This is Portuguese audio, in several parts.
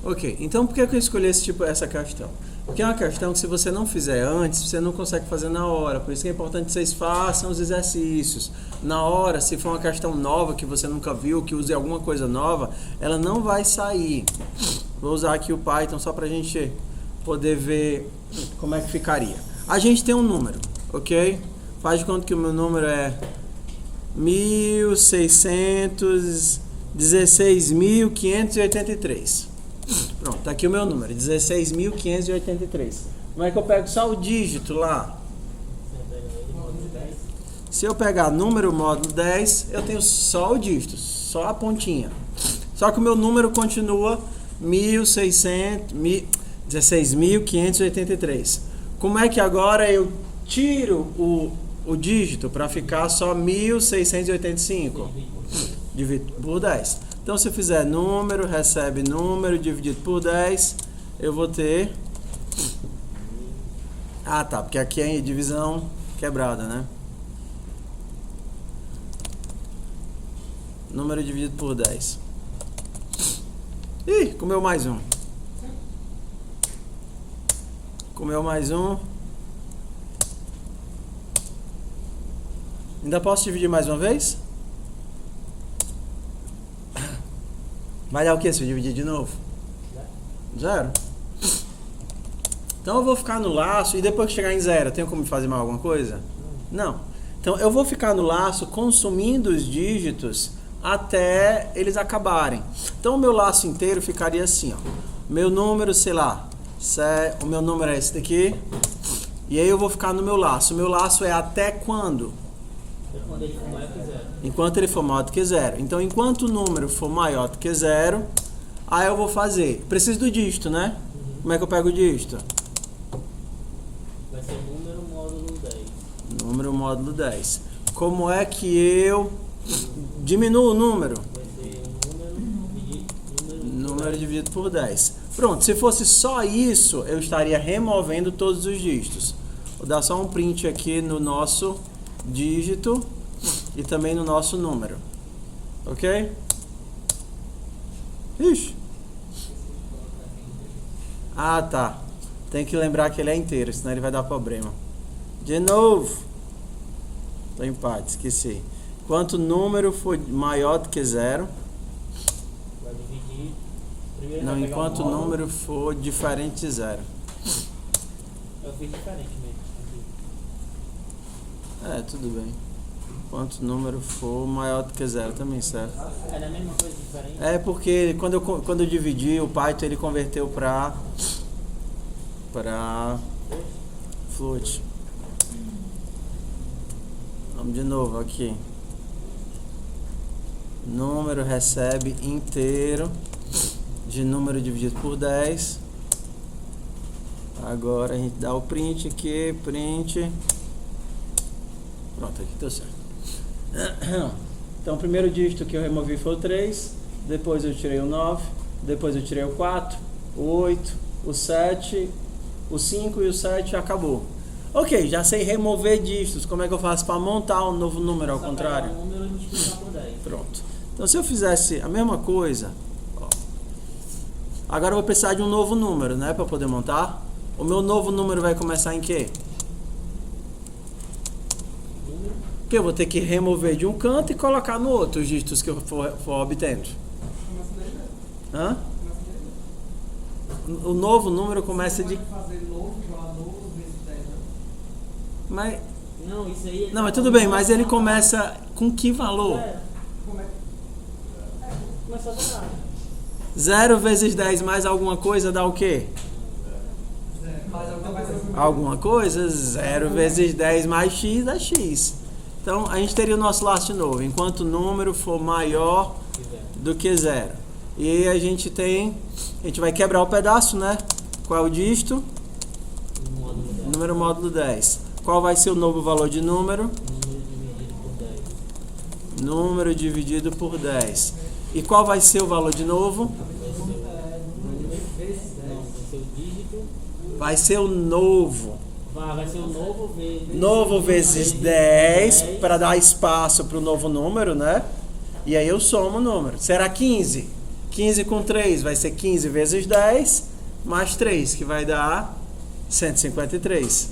Ok, então por que eu escolhi essa questão? Porque é uma questão que se você não fizer antes, você não consegue fazer na hora. Por isso que é importante que vocês façam os exercícios. Na hora, se for uma questão nova que você nunca viu, que use alguma coisa nova, ela não vai sair. Vou usar aqui o Python só para a gente poder ver como é que ficaria. A gente tem um número, ok? Faz de conta que o meu número é 16.583. Pronto, tá aqui o meu número, 16.583. Como é que eu pego só o dígito lá? Se eu pegar número módulo 10, eu tenho só o dígito, só a pontinha. Só que o meu número continua 16.583. Como é que agora eu tiro o dígito para ficar só 1.685? Divido por 10. Então, se eu fizer número, recebe número, dividido por 10, eu vou ter... Ah, tá, porque aqui é divisão quebrada, né? Número dividido por 10. Ih, comeu mais um. Comeu mais um. Ainda posso dividir mais uma vez? Vai dar o que se eu dividir de novo? 0. Então eu vou ficar no laço e depois que chegar em 0, eu tenho como fazer mais alguma coisa? Não. Então eu vou ficar no laço consumindo os dígitos até eles acabarem. Então o meu laço inteiro ficaria assim, ó. Meu número, sei lá, o meu número é esse daqui. E aí eu vou ficar no meu laço. O meu laço é até quando? Quando ele for maior que 0. Enquanto ele for maior do que 0. Então, enquanto o número for maior do que 0, aí eu vou fazer. Preciso do dígito, né? Como é que eu pego o dígito? Vai ser número módulo 10. Número módulo 10. Como é que eu diminuo o número? Vai ser Número dividido por 10. Pronto, se fosse só isso, eu estaria removendo todos os dígitos. Vou dar só um print aqui no nosso dígito e também no nosso número. Ok? Ixi. Ah, tá. Tem que lembrar que ele é inteiro, senão ele vai dar problema. De novo. Tô empate, esqueci. Enquanto o número for maior do que 0. vai dividir. Primeiro Não, vai pegar enquanto o módulo. número for diferente de 0. Eu fiz diferente mesmo. É, tudo bem. Enquanto o número for maior do que 0 também, certo? É a mesma coisa, diferente? É porque quando eu dividi, o Python ele converteu para float. Vamos de novo aqui. Número recebe inteiro de número dividido por 10. Agora a gente dá o print aqui, print. Pronto, aqui deu certo. Então o primeiro dígito que eu removi foi o 3, depois eu tirei o 9, depois eu tirei o 4, o 8, o 7, o 5 e o 7 acabou. Ok, já sei remover dígitos. Como é que eu faço para montar um novo número ao contrário? Pegar o número e multiplicar por 10. Pronto. Então se eu fizesse a mesma coisa, ó, agora eu vou precisar de um novo número, né, para poder montar. O meu novo número vai começar em quê? Que eu vou ter que remover de um canto e colocar no outro os dígitos que eu for obtendo. Hã? O novo número começa de... Mas... Não, isso aí... Não, mas tudo bem, mas ele começa com que valor? Começa a dar. 0 vezes 10 mais alguma coisa dá o quê? Alguma coisa? 0 vezes 10 mais x dá x. Então, a gente teria o nosso laço de novo, enquanto o número for maior do que 0. E aí a gente vai quebrar o pedaço, né? Qual é o dígito? Número módulo 10. Qual vai ser o novo valor de número? Número dividido por 10. E qual vai ser o valor de novo? Vai ser o novo. Vai ser o novo vezes... Novo vezes 10 para dar espaço para o novo número, né? E aí eu somo o número. Será 15? 15 com 3 vai ser 15 vezes 10, mais 3, que vai dar 153.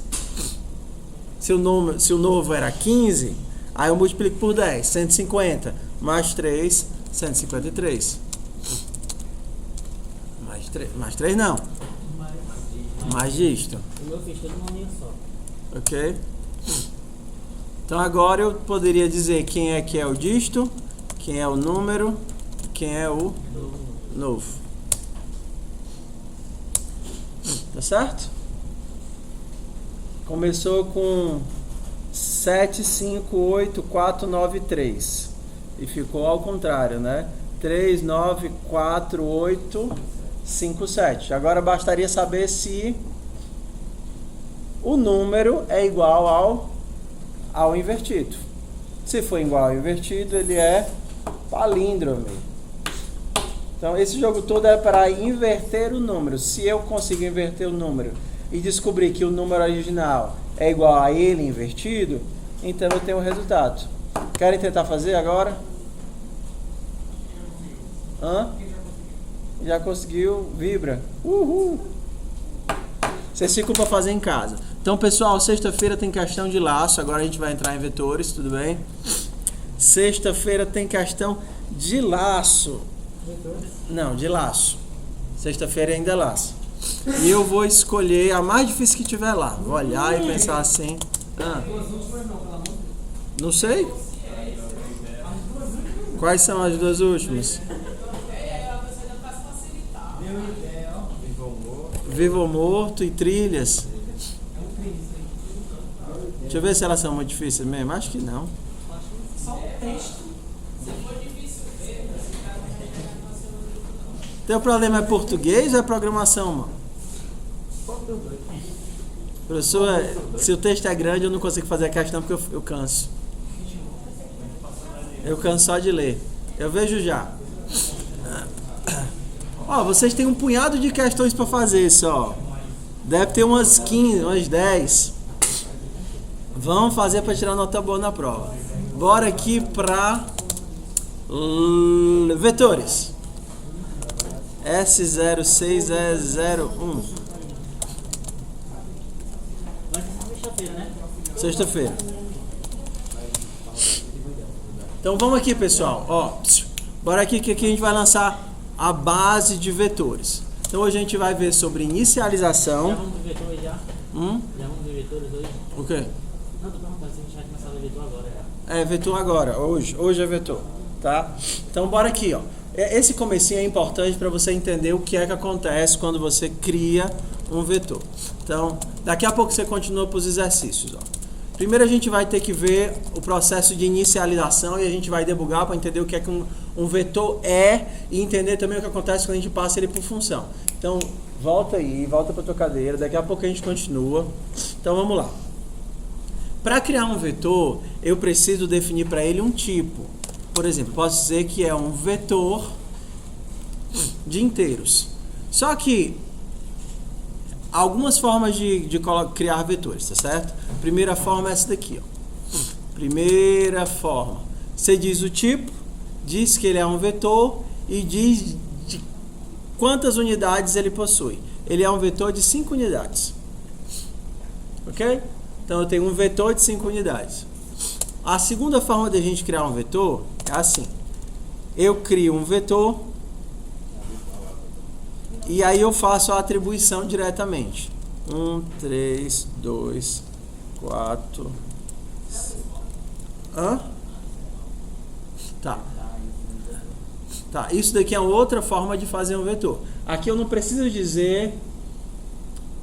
Se o novo era 15, aí eu multiplico por 10, 150, mais 3, 153. Mais 3 não. Mais disto. O meu fez tudo numa linha só. Ok? Então agora eu poderia dizer quem é que é o disto, quem é o número, quem é o novo. Tá certo? Começou com 7, 5, 8, 4, 9, 3. E ficou ao contrário, né? 3, 9, 4, 8, 5, 7. Agora bastaria saber se o número é igual ao invertido. Se for igual ao invertido, ele é palíndromo. Então, esse jogo todo é para inverter o número. Se eu consigo inverter o número e descobrir que o número original é igual a ele invertido, então eu tenho o resultado. Querem tentar fazer agora? Hã? Já conseguiu? Vibra. Uhul! Vocês ficam para fazer em casa. Então, pessoal, sexta-feira tem questão de laço. Agora a gente vai entrar em vetores, tudo bem? Sexta-feira tem questão de laço. Não, de laço. Sexta-feira ainda é laço. E eu vou escolher a mais difícil que tiver lá. Vou olhar e pensar assim. Não sei. Quais são as duas últimas? Vivo ou Morto e Trilhas. Deixa eu ver se elas são muito difíceis mesmo. Acho que não. Teu problema é português ou é programação, mano? Professor, se o texto é grande eu não consigo fazer a questão porque eu canso. Eu canso só de ler. Eu vejo já. Ó, vocês têm um punhado de questões para fazer só. Deve ter umas 15, umas 10. Vamos fazer para tirar nota boa na prova. Bora aqui para vetores. S06E01. Vai ser sexta-feira, né? Sexta-feira. Então vamos aqui, pessoal. Ó, bora aqui que aqui a gente vai lançar a base de vetores. Então hoje a gente vai ver sobre inicialização. Já vamos ver vetores já? Já vamos ver vetores hoje? O quê? Não, tô perguntando se a gente vai começar a ver vetor agora já. É, vetor agora, hoje é vetor, tá? Então bora aqui, ó. Esse comecinho é importante para você entender o que é que acontece quando você cria um vetor. Então, daqui a pouco você continua para os exercícios, ó. Primeiro a gente vai ter que ver o processo de inicialização e a gente vai debugar para entender o que é que um vetor é e entender também o que acontece quando a gente passa ele por função. Então, volta aí, volta para a tua cadeira, daqui a pouco a gente continua. Então, vamos lá. Para criar um vetor, eu preciso definir para ele um tipo. Por exemplo, posso dizer que é um vetor de inteiros. Só que algumas formas de criar vetores, tá certo? Primeira forma é essa daqui, ó. Primeira forma. Você diz o tipo, diz que ele é um vetor e diz de quantas unidades ele possui. Ele é um vetor de 5 unidades. Ok? Então eu tenho um vetor de 5 unidades. A segunda forma de a gente criar um vetor é assim. Eu crio um vetor e aí eu faço a atribuição diretamente. 1, 3, 2, 4, 5. Hã? Tá. Tá, isso daqui é outra forma de fazer um vetor. Aqui eu não preciso dizer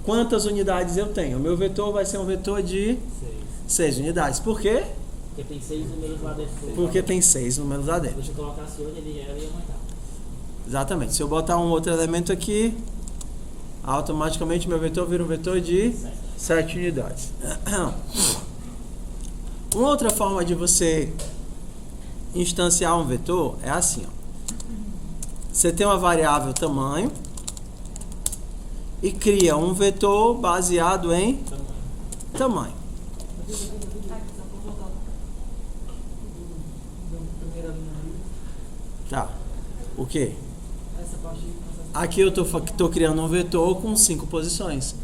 quantas unidades eu tenho. O meu vetor vai ser um vetor de 6 unidades. Por quê? Porque tem 6 números lá dentro. Porque tem 6 números lá dentro. Se eu colocasse hoje, ele já ia aumentar. Exatamente. Se eu botar um outro elemento aqui, automaticamente meu vetor vira um vetor de 7 unidades. Uma outra forma de você instanciar um vetor é assim, ó. Você tem uma variável tamanho e cria um vetor baseado em tamanho. Tá. O quê? essa parte aí. Aqui eu tô criando um vetor com 5 posições.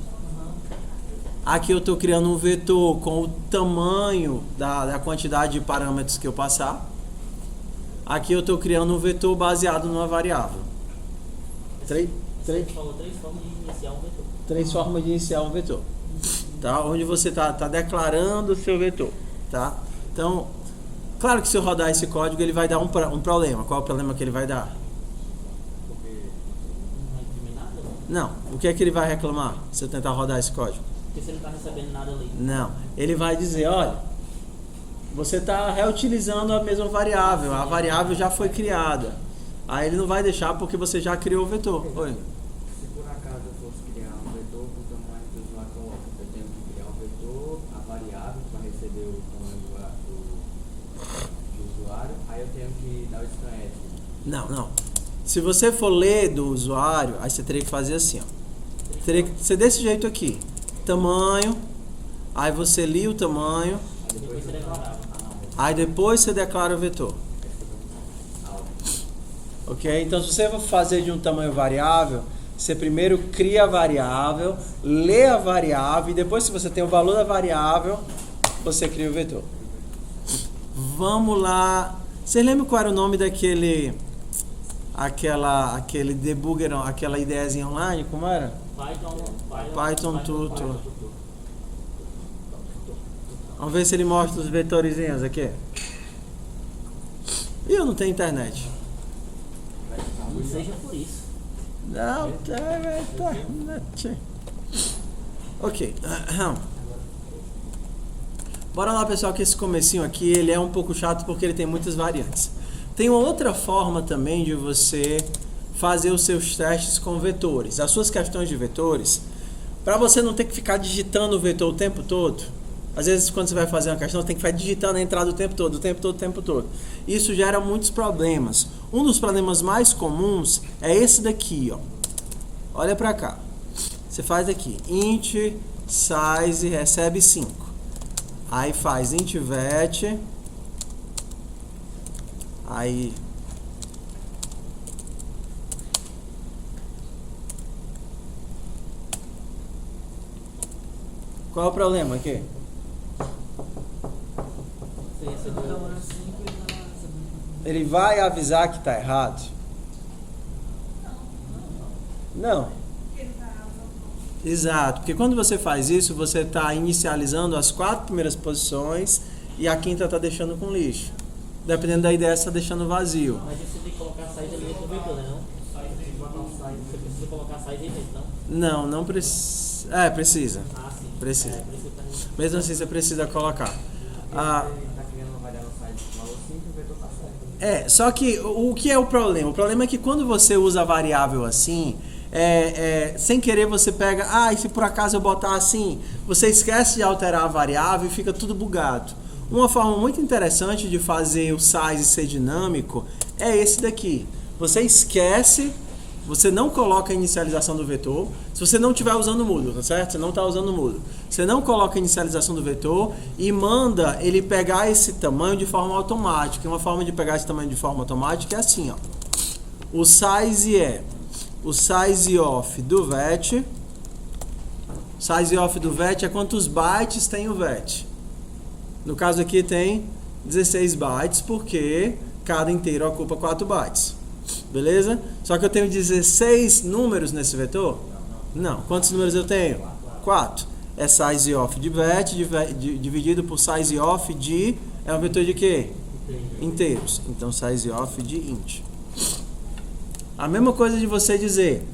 Aqui eu estou criando um vetor com o tamanho da quantidade de parâmetros que eu passar. Aqui eu estou criando um vetor baseado numa variável. Você falou 3 formas de iniciar um vetor. 3 formas de iniciar um vetor. Tá? Onde você está declarando o seu vetor. Tá? Então, claro que se eu rodar esse código, ele vai dar um problema. Qual é o problema que ele vai dar? Não vai imprimir nada? Não. O que é que ele vai reclamar se eu tentar rodar esse código? Porque você não está recebendo nada ali. Não. Ele vai dizer, olha, você está reutilizando a mesma variável. A variável já foi criada. Aí ele não vai deixar porque você já criou o vetor. Oi. Se por acaso eu fosse criar um vetor com o tamanho que o usuário coloca, eu tenho que criar um vetor, a variável para receber o tamanho do usuário, aí eu tenho que dar o scanf. Não. Se você for ler do usuário, aí você teria que fazer assim, ó. Teria que ser desse jeito aqui. Tamanho, aí você lia o tamanho, Depois você declarava. aí depois você declara o vetor. Ok? Então, se você for fazer de um tamanho variável, você primeiro cria a variável, lê a variável e depois, se você tem o valor da variável, você cria o vetor. Vamos lá. Vocês lembram qual era o nome daquele debugger, aquela ideiazinha online? Como era? Python Tutor. Vamos ver se ele mostra os vetorizinhos aqui. E eu não tenho internet. Não seja por isso. Não tem internet. Ok. Bora lá, pessoal, que esse comecinho aqui, ele é um pouco chato porque ele tem muitas variantes. Tem uma outra forma também de você fazer os seus testes com vetores. As suas questões de vetores, para você não ter que ficar digitando o vetor o tempo todo. Às vezes, quando você vai fazer uma questão, você tem que ficar digitando a entrada o tempo todo. Isso gera muitos problemas. Um dos problemas mais comuns é esse daqui, ó. Olha para cá. Você faz aqui, int size recebe 5. Aí faz int vet. Aí qual é o problema aqui? Você recebeu. Ele vai avisar que está errado? Não. Exato, porque quando você faz isso, você está inicializando as 4 primeiras posições e a quinta está deixando com lixo. Dependendo da ideia, você está deixando vazio. Mas você tem que colocar size ali dentro do vetor, né? Você precisa colocar size aí dentro, não? Não precisa. Precisa. Ah, sim. Precisa. Por isso que tá aí. Mesmo assim, você precisa colocar. Ele está criando uma variável size com valor 5 e o vetor está certo. Só que o que é o problema? O problema é que quando você usa a variável assim, sem querer você pega, e se por acaso eu botar assim, você esquece de alterar a variável e fica tudo bugado. Uma forma muito interessante de fazer o size ser dinâmico é esse daqui. Você esquece, você não coloca a inicialização do vetor, se você não estiver usando moodle, tá certo? Você não está usando moodle. Você não coloca a inicialização do vetor e manda ele pegar esse tamanho de forma automática. E uma forma de pegar esse tamanho de forma automática é assim, ó. O size of do vet. Size of do vet é quantos bytes tem o vet. No caso aqui tem 16 bytes, porque cada inteiro ocupa 4 bytes. Beleza? Só que eu tenho 16 números nesse vetor? Não. Quantos números eu tenho? 4. É size of de vet dividido por size of de... É um vetor de quê? Inteiros. Então, size of de int. A mesma coisa de você dizer...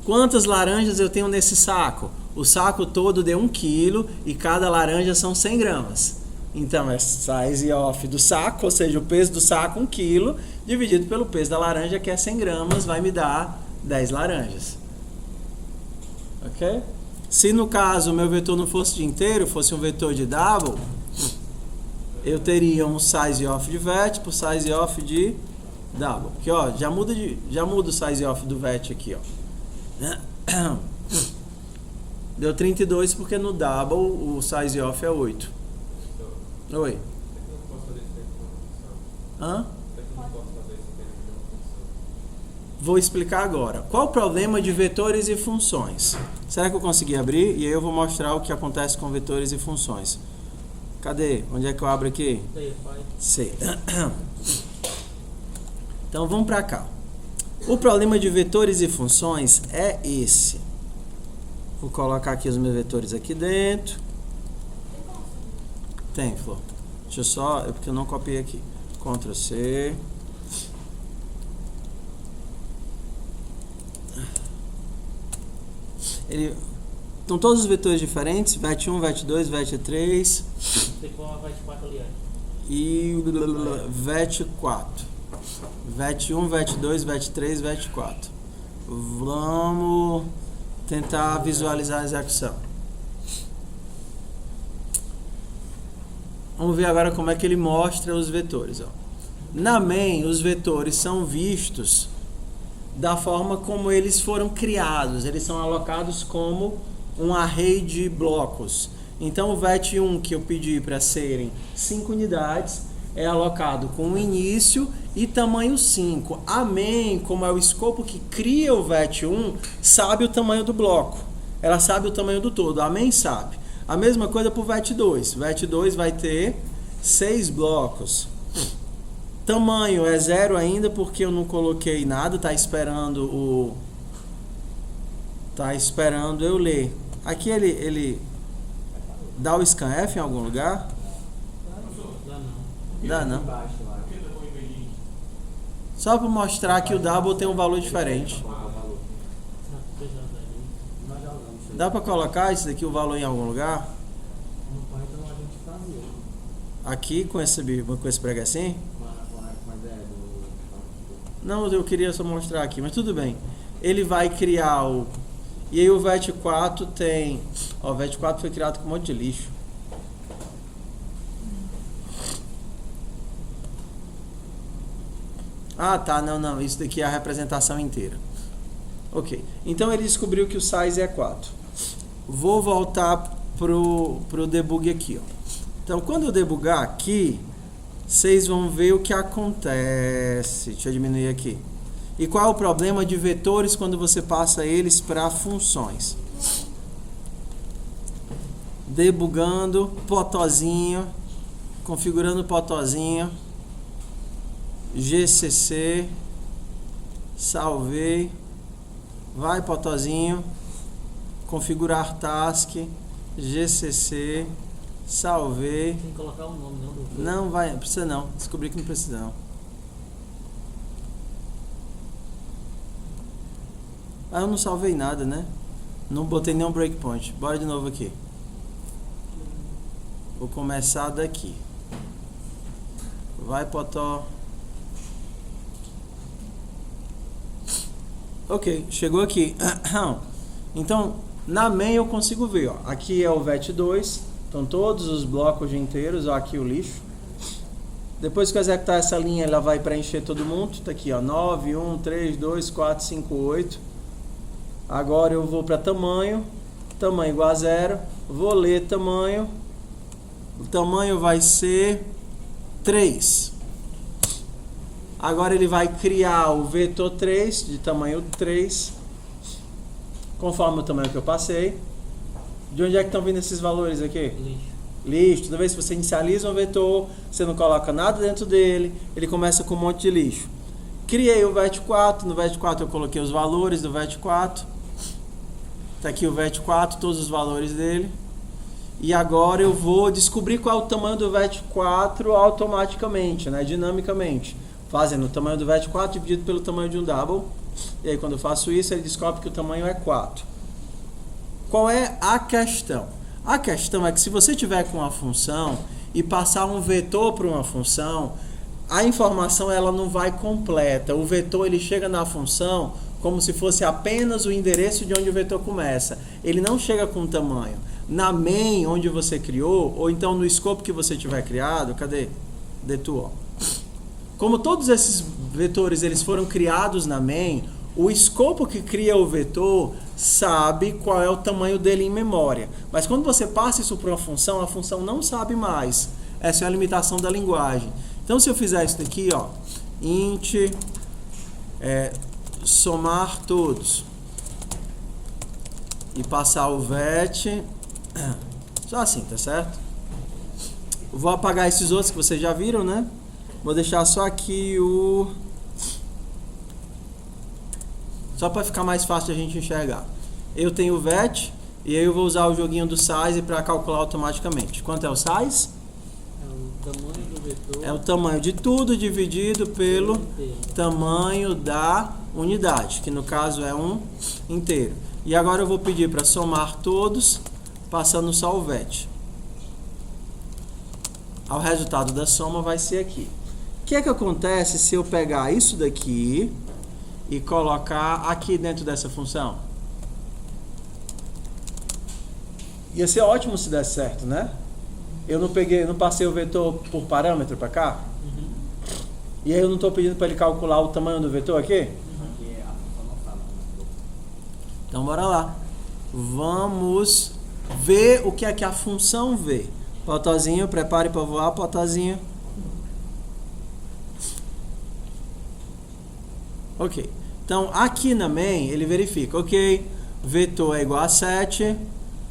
Quantas laranjas eu tenho nesse saco? O saco todo deu 1 kg e cada laranja são 100 gramas. Então é size of do saco, ou seja, o peso do saco 1 kg, dividido pelo peso da laranja, que é 100 gramas, vai me dar 10 laranjas. Ok? Se no caso o meu vetor não fosse de inteiro, fosse um vetor de double, eu teria um size of de vet por size of de double. Aqui, ó, já muda o size of do vet aqui, ó. Deu 32 porque no double o size off é 8. Oi. vou explicar agora. Qual o problema de vetores e funções? Será que eu consegui abrir? E aí eu vou mostrar o que acontece com vetores e funções. Cadê? Onde é que eu abro aqui? Sei. Então vamos para cá. O problema de vetores e funções é esse. Vou colocar aqui os meus vetores aqui dentro. Tem, Flor. Deixa eu só... É porque eu não copiei aqui. Ctrl C. Estão todos os vetores diferentes. VET1, VET2, VET3. Ficou uma VET4 ali, e VET4. VET1, VET2, VET3, VET4. Vamos tentar visualizar a execução. Vamos ver agora como é que ele mostra os vetores. Ó. Na main, os vetores são vistos da forma como eles foram criados. Eles são alocados como um array de blocos. Então o VET1 que eu pedi para serem 5 unidades é alocado com o início e tamanho 5. A main, como é o escopo que cria o VET1, sabe o tamanho do bloco. Ela sabe o tamanho do todo. A main sabe. A mesma coisa para o VET2. O VET2 vai ter 6 blocos. Tamanho é 0 ainda porque eu não coloquei nada. Está esperando eu ler. Aqui ele dá o scanf em algum lugar? Dá não. Só para mostrar que o double tem um valor diferente. Dá para colocar isso daqui, o valor em algum lugar? Aqui com esse prego assim? Não, eu queria só mostrar aqui, mas tudo bem. Ele vai criar o... E aí o VET4 tem... Ó, o VET4 foi criado com um monte de lixo. Ah, tá, não. Isso daqui é a representação inteira. Ok. Então ele descobriu que o size é 4. Vou voltar pro debug aqui, ó. Então, quando eu debugar aqui, vocês vão ver o que acontece. Deixa eu diminuir aqui. E qual é o problema de vetores quando você passa eles para funções? Debugando, potozinho, configurando potozinho, GCC, salvei, vai potozinho, configurar task, GCC, salvei. Tem que colocar o nome, não? Não vai, precisa não. Descobri que não precisa não. Ah, eu não salvei nada, né? Não botei nenhum breakpoint. Bora de novo aqui. Vou começar daqui. Vai, potó. Ok, chegou aqui. Então, na main eu consigo ver, ó. Aqui é o VET2. Estão todos os blocos inteiros, ó, aqui o lixo. Depois que eu executar essa linha, ela vai preencher todo mundo. Tá aqui, ó, 9, 1, 3, 2, 4, 5, 8. Agora eu vou para tamanho igual a 0. Vou ler tamanho. O tamanho vai ser 3. Agora ele vai criar o vetor 3, de tamanho 3, conforme o tamanho que eu passei. De onde é que estão vindo esses valores aqui? Lixo. Toda vez que você inicializa um vetor, você não coloca nada dentro dele, ele começa com um monte de lixo. Criei o VET4, no VET4 eu coloquei os valores do VET4. Está aqui o VET4, todos os valores dele. E agora eu vou descobrir qual é o tamanho do VET4 automaticamente, né, dinamicamente. Fazendo o tamanho do VET4 dividido pelo tamanho de um double. E aí quando eu faço isso, ele descobre que o tamanho é 4. Qual é a questão? A questão é que se você tiver com uma função e passar um vetor para uma função, a informação ela não vai completa. O vetor ele chega na função como se fosse apenas o endereço de onde o vetor começa. Ele não chega com tamanho. Na main onde você criou, ou então no escopo que você tiver criado, cadê? Detour. Como todos esses vetores eles foram criados na main, o escopo que cria o vetor sabe qual é o tamanho dele em memória. Mas quando você passa isso para uma função, a função não sabe mais. Essa é a limitação da linguagem. Então se eu fizer isso daqui, ó, int somar todos. E passar o vet. Só assim, tá certo? Vou apagar esses outros que vocês já viram, né? Vou deixar só aqui o... Só para ficar mais fácil de a gente enxergar. Eu tenho o vet e aí eu vou usar o joguinho do size para calcular automaticamente. Quanto é o size? É o tamanho do vetor. É o tamanho de tudo dividido pelo tamanho da unidade, que no caso é um inteiro. E agora eu vou pedir para somar todos, passando só o vet. O resultado da soma vai ser aqui. O que é que acontece se eu pegar isso daqui e colocar aqui dentro dessa função? Ia ser ótimo se desse certo, né? Eu não passei o vetor por parâmetro para cá? Uhum. E aí eu não estou pedindo para ele calcular o tamanho do vetor aqui? Porque a função não fala. Então bora lá. Vamos ver o que é que a função vê. Potozinho, prepare para voar, Potozinho. Ok. Então aqui na main ele verifica, ok, vetor é igual a 7,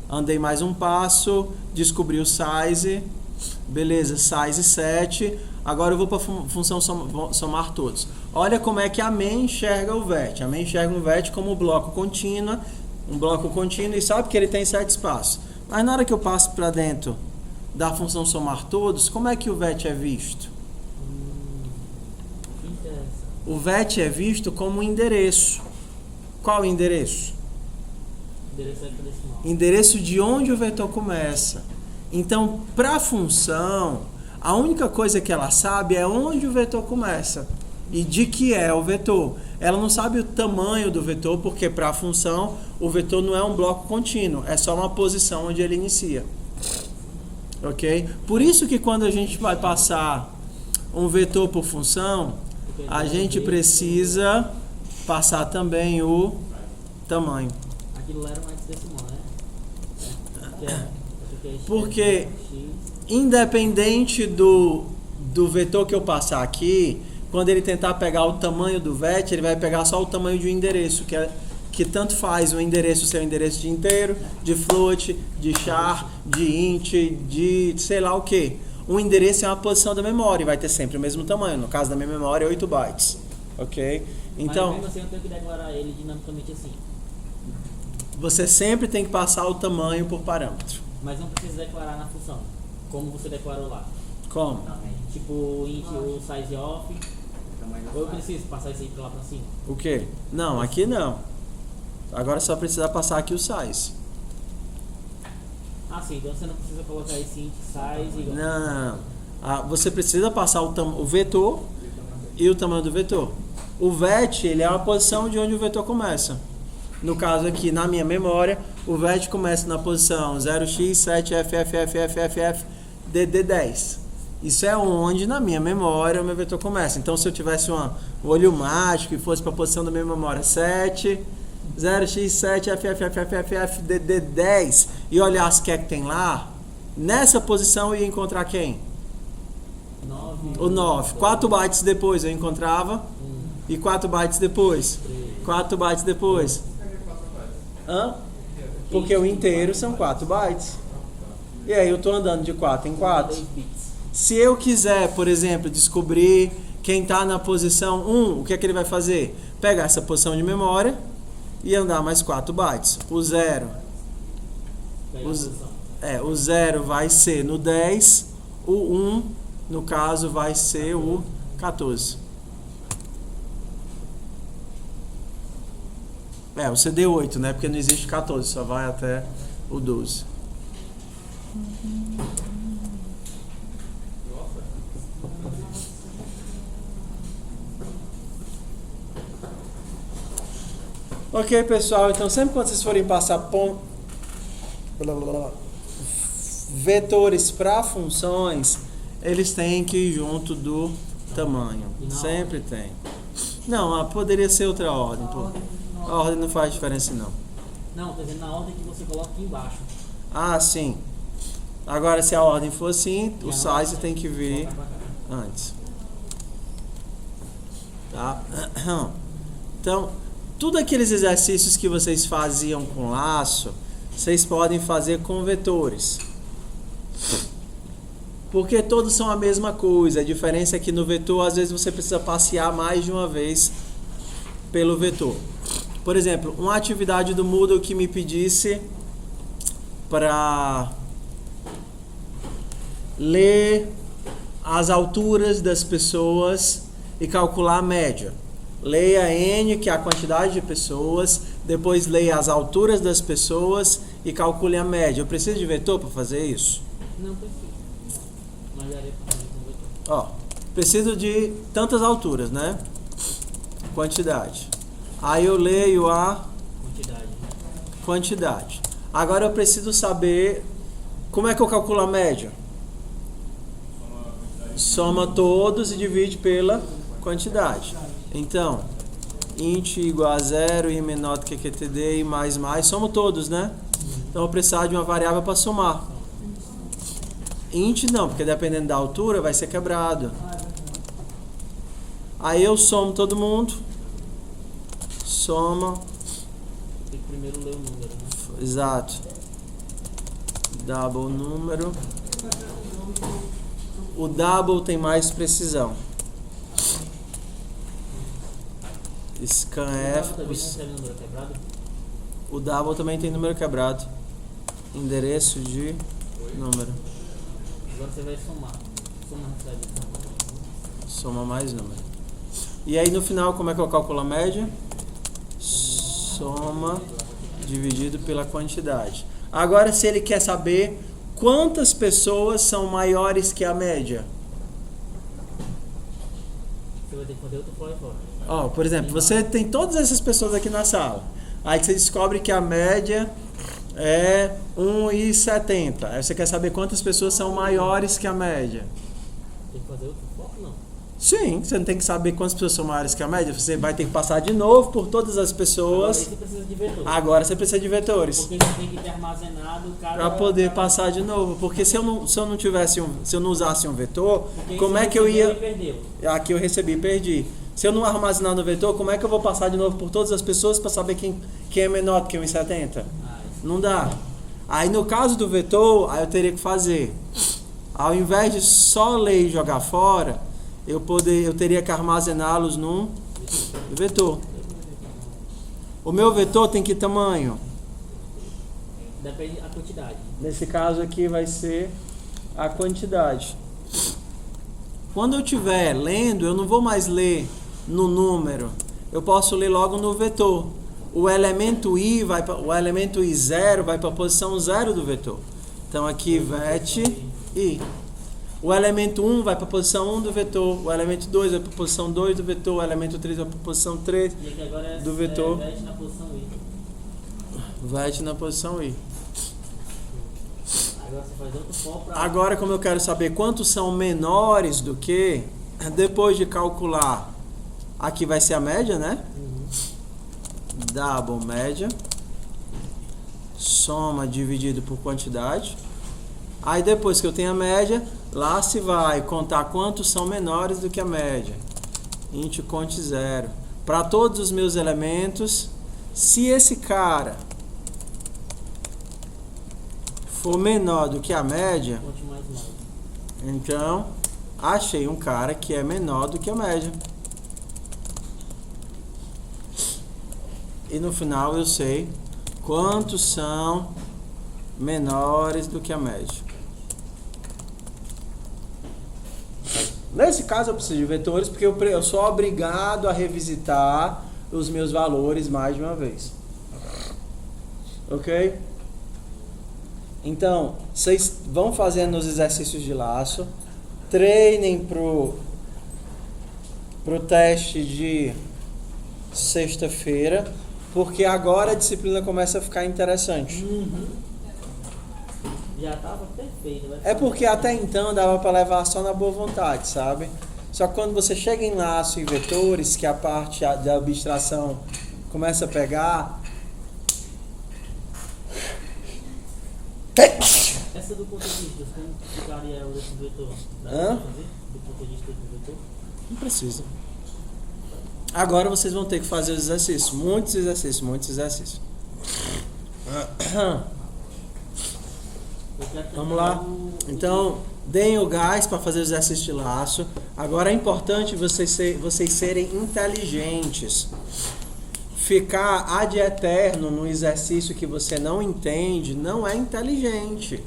andei mais um passo, descobri o size, beleza, size 7, agora eu vou para a função somar todos. Olha como é que a main enxerga o vet. A main enxerga um vet como um bloco contínuo e sabe que ele tem 7 espaços. Mas na hora que eu passo para dentro da função somar todos, como é que o vet é visto? O vet é visto como um endereço. Qual o endereço? Endereço hexadecimal. Endereço de onde o vetor começa. Então, para a função, a única coisa que ela sabe é onde o vetor começa e de que é o vetor. Ela não sabe o tamanho do vetor, porque para a função o vetor não é um bloco contínuo, é só uma posição onde ele inicia. Ok? Por isso que quando a gente vai passar um vetor por função, a gente precisa passar também o tamanho. Aquilo lá era um hexadecimal, né? Porque independente do vetor que eu passar aqui, quando ele tentar pegar o tamanho do vet, ele vai pegar só o tamanho de um endereço, que tanto faz o endereço ser um endereço de inteiro, de float, de char, de int, de sei lá o que. Um endereço é uma posição da memória e vai ter sempre o mesmo tamanho. No caso da minha memória, 8 bytes. Ok? Então, mas mesmo assim eu tenho que declarar ele dinamicamente assim. Você sempre tem que passar o tamanho por parâmetro. Mas não precisa declarar na função, como você declarou lá. Como? Tipo, int o size off. Ou eu preciso passar isso aí pra lá pra cima? O quê? Não, aqui não. Agora só precisa passar aqui o size. Ah, sim, então você não precisa colocar esse int size igual. Não. Você precisa passar o vetor e o tamanho do vetor. O vet, ele é uma posição de onde o vetor começa. No caso aqui, na minha memória, o vet começa na posição 0x7ffffff dd10. Isso é onde na minha memória o meu vetor começa. Então, se eu tivesse um olho mágico e fosse para a posição da minha memória 7, 0x7ffffffdd10 e olhasse o que é que tem lá, nessa posição eu ia encontrar quem? 9. O 9. 4 bytes depois eu encontrava. E 4 bytes depois? 4 bytes depois. Hã? Porque o inteiro são 4 bytes. E aí eu estou andando de 4 em 4. Se eu quiser, por exemplo, descobrir quem está na posição 1, o que é que ele vai fazer? Pegar essa posição de memória e andar mais 4 bytes. O 0. O 0 vai ser no 10. O 1, no caso, vai ser o 14. O CD8, né? Porque não existe 14, só vai até o 12. Ok, pessoal, então sempre quando vocês forem passar vetores para funções, eles têm que ir junto do tamanho. Sempre tem. Não, poderia ser outra ordem. A ordem não faz diferença, não. Não, quer dizer, na ordem que você coloca aqui embaixo. Ah, sim. Agora, se a ordem for assim, o size tem que vir antes. Tá? Então, tudo aqueles exercícios que vocês faziam com laço, vocês podem fazer com vetores. Porque todos são a mesma coisa. A diferença é que no vetor, às vezes, você precisa passear mais de uma vez pelo vetor. Por exemplo, uma atividade do Moodle que me pedisse para ler as alturas das pessoas e calcular a média. Leia N, que é a quantidade de pessoas, depois leia as alturas das pessoas e calcule a média. Eu preciso de vetor para fazer isso? Não preciso. Mas daria para fazer com vetor. Ó, preciso de tantas alturas, né? Quantidade. Aí eu leio a quantidade. Agora eu preciso saber como é que eu calculo a média. Soma todos e divide pela quantidade. Então, int igual a 0 e menor do que qtd e mais, somo todos, né? Então eu vou precisar de uma variável para somar. Int não, porque dependendo da altura vai ser quebrado. Aí eu somo todo mundo. Soma. Tem que primeiro ler o número, né? Exato. Double número. O double tem mais precisão. Scanf. O double também tem número quebrado. Endereço de número. Agora você vai somar. Soma mais número. E aí no final, como é que eu calculo a média? Soma dividido pela quantidade. Agora, se ele quer saber quantas pessoas são maiores que a média. Você vai ter que fazer outro for e for. Ó, por exemplo, você tem todas essas pessoas aqui na sala. Aí você descobre que a média é 1,70. Aí você quer saber quantas pessoas são maiores que a média. Tem que fazer outro for? Não. Sim, você não tem que saber quantas pessoas são maiores que a média. Você vai ter que passar de novo por todas as pessoas. Agora você precisa de vetores. Agora você precisa de vetores. Porque você tem que ter armazenado cada... Para poder passar de novo. Porque se eu não usasse um vetor, Porque como você é que eu ia... recebeu e perdeu. Aqui eu recebi e perdi. Se eu não armazenar no vetor, como é que eu vou passar de novo por todas as pessoas para saber quem é menor do que 1,70? Não dá. Aí no caso do vetor, aí eu teria que fazer. Ao invés de só ler e jogar fora, eu teria que armazená-los num vetor. O meu vetor tem que tamanho? Depende da quantidade. Nesse caso aqui vai ser a quantidade. Quando eu estiver lendo, eu não vou mais ler no número. Eu posso ler logo no vetor. O elemento i0 vai para a posição 0 do vetor. Então aqui vet i. O elemento 1 vai para a posição 1 do vetor. O elemento 2 vai para a posição 2 do vetor. O elemento 3 vai para a posição 3 e aqui agora do vetor. Vet na posição i. Vet na posição i. Agora você faz outro for pra... Agora, como eu quero saber quantos são menores do que, depois de calcular, aqui vai ser a média, né? Double média, soma dividido por quantidade. Aí depois que eu tenho a média, lá se vai contar quantos são menores do que a média. Int cont 0. Para todos os meus elementos, se esse cara for menor do que a média, então achei um cara que é menor do que a média. E no final eu sei quantos são menores do que a média. Nesse caso eu preciso de vetores porque eu sou obrigado a revisitar os meus valores mais de uma vez. Ok? Então, vocês vão fazendo os exercícios de laço, treinem pro teste de sexta-feira, porque agora a disciplina começa a ficar interessante. Já estava perfeito. Né? É porque até então dava para levar só na boa vontade, sabe? Só que quando você chega em laço e vetores, que a parte da abstração começa a pegar... Essa do ponto de vista, como ficaria desse vetor? Hã? Do ponto de vista do vetor? Não precisa. Agora vocês vão ter que fazer os exercícios. Muitos exercícios, muitos exercícios. Vamos lá. Então, deem o gás para fazer o exercício de laço. Agora é importante vocês serem inteligentes. Ficar ad eterno no exercício que você não entende não é inteligente.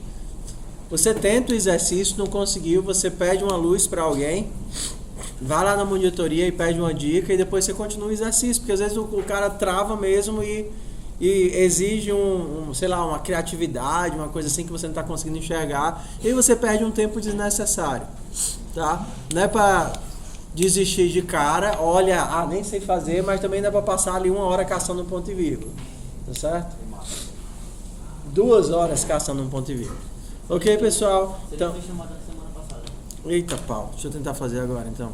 Você tenta o exercício, não conseguiu, você pede uma luz para alguém, vai lá na monitoria e pede uma dica e depois você continua o exercício, porque às vezes o cara trava mesmo e exige sei lá, uma criatividade, uma coisa assim que você não está conseguindo enxergar, e aí você perde um tempo desnecessário, tá? Não é para desistir de cara, olha, nem sei fazer, mas também dá para passar ali 1 hora caçando um ponto e vírgula, tá certo? 2 horas caçando um ponto e vírgula. Ok, pessoal? Você Então, foi chamada na semana passada. eita pau, deixa eu tentar fazer agora então.